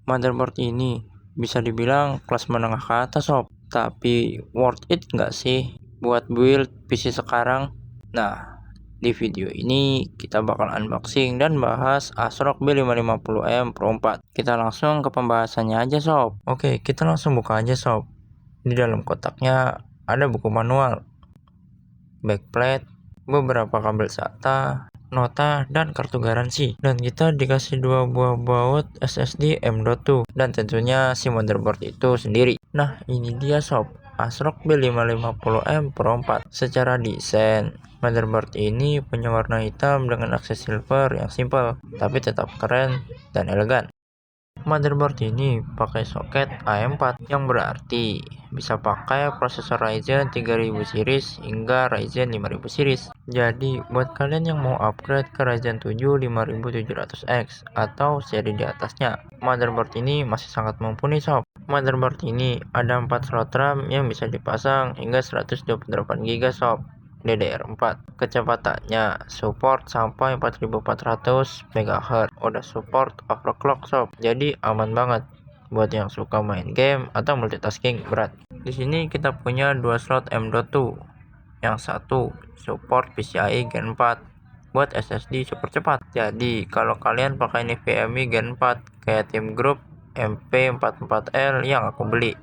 Motherboard ini bisa dibilang kelas menengah ke atas sob, tapi worth it nggak sih buat build PC sekarang? Nah, di video ini kita bakal unboxing dan bahas ASRock B550M Pro 4. Kita langsung ke pembahasannya aja sob. Oke, kita langsung buka aja sob. Di dalam kotaknya ada buku manual, backplate, beberapa kabel SATA, nota, dan kartu garansi. Dan kita dikasih dua buah baut SSD M.2 dan tentunya si motherboard itu sendiri. Nah, ini dia sob, ASRock B550M Pro 4. Secara desain, motherboard ini punya warna hitam dengan akses silver yang simple tapi tetap keren dan elegan. Motherboard ini pakai soket AM4 yang berarti bisa pakai prosesor Ryzen 3000 series hingga Ryzen 5000 series. Jadi buat kalian yang mau upgrade ke Ryzen 7 5700X atau seri di atasnya, motherboard ini masih sangat mumpuni sob. Motherboard ini ada 4 slot RAM yang bisa dipasang hingga 128GB sob. DDR4. Kecepatannya support sampai 4400 MHz. Udah support overclock sob. Jadi aman banget buat yang suka main game atau multitasking berat. Di sini kita punya dua slot M.2. Yang satu support PCIe Gen 4 buat SSD super cepat. Jadi kalau kalian pakai NVMe Gen 4 kayak Team Group MP44L yang aku beli,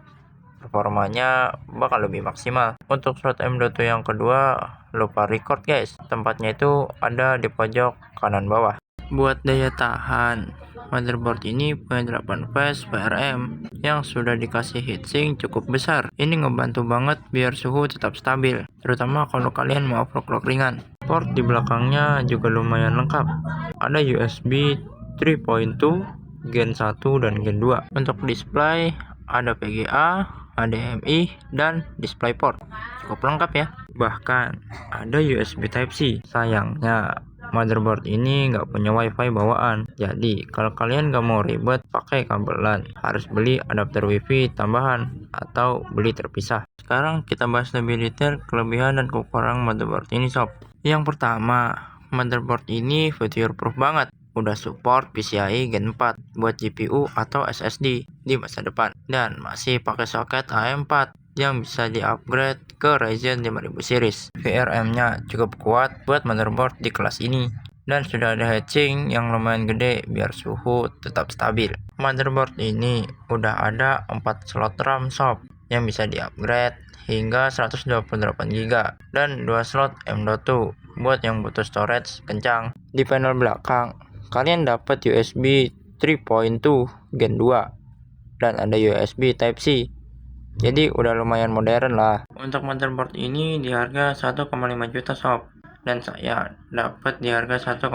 performanya bakal lebih maksimal. Untuk slot M.2 yang kedua, lupa record guys, tempatnya itu ada di pojok kanan bawah. Buat daya tahan, motherboard ini punya 8 phase PRM yang sudah dikasih heatsink cukup besar. Ini ngebantu banget biar suhu tetap stabil, terutama kalau kalian mau overclock ringan. Port di belakangnya juga lumayan lengkap, ada USB 3.2, Gen 1 dan Gen 2. Untuk display ada VGA, HDMI, dan DisplayPort. Cukup lengkap ya. Bahkan ada USB Type-C. Sayangnya motherboard ini nggak punya WiFi bawaan. Jadi kalau kalian nggak mau ribet pakai kabelan, harus beli adapter WiFi tambahan atau beli terpisah. Sekarang kita bahas lebih detail kelebihan dan kekurangan motherboard ini sob. Yang pertama, motherboard ini future proof banget. Udah support PCIe Gen 4 buat GPU atau SSD di masa depan, dan masih pakai soket AM4 yang bisa di-upgrade ke Ryzen 5000 series. VRM-nya cukup kuat buat motherboard di kelas ini, dan sudah ada heatsink yang lumayan gede biar suhu tetap stabil. Motherboard ini udah ada 4 slot RAM sob yang bisa di-upgrade hingga 128GB dan 2 slot M.2 buat yang butuh storage kencang. Di panel belakang kalian dapat USB 3.2 Gen 2 dan ada USB Type-C. Jadi udah lumayan modern lah. Untuk motherboard ini di harga 1,5 juta sob, dan saya dapat di harga 1,4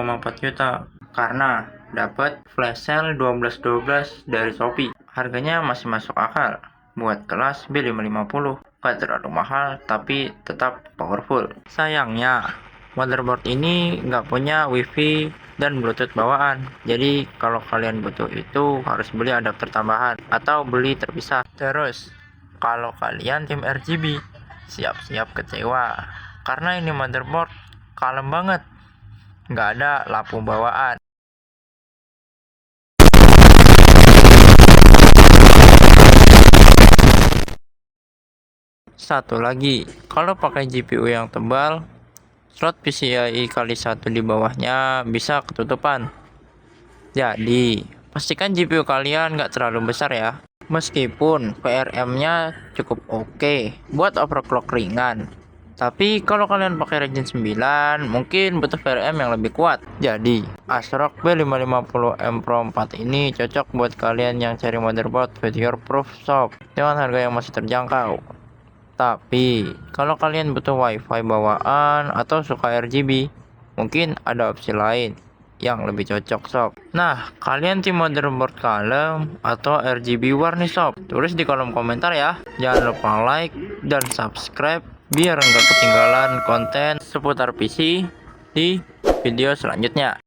juta karena dapat flash sale 1212 dari Shopee. Harganya masih masuk akal buat kelas B550. Gak terlalu mahal tapi tetap powerful. Sayangnya motherboard ini nggak punya WiFi dan Bluetooth bawaan. Jadi kalau kalian butuh itu harus beli adapter tambahan atau beli terpisah. Terus kalau kalian tim RGB, siap-siap kecewa karena ini motherboard kalem banget, nggak ada lampu bawaan. Satu lagi, kalau pakai GPU yang tebal, slot PCIe kali 1 di bawahnya bisa ketutupan. Jadi pastikan GPU kalian nggak terlalu besar ya. Meskipun VRM-nya cukup oke buat overclock ringan, tapi kalau kalian pakai Ryzen 9 mungkin butuh VRM yang lebih kuat. Jadi ASRock B550M Pro 4 ini cocok buat kalian yang cari motherboard future proof sob dengan harga yang masih terjangkau. Tapi kalau kalian butuh WiFi bawaan atau suka RGB, mungkin ada opsi lain yang lebih cocok sob. Nah, kalian tim motherboard kalem atau RGB war nih sob? Tulis di kolom komentar ya. Jangan lupa like dan subscribe biar nggak ketinggalan konten seputar PC di video selanjutnya.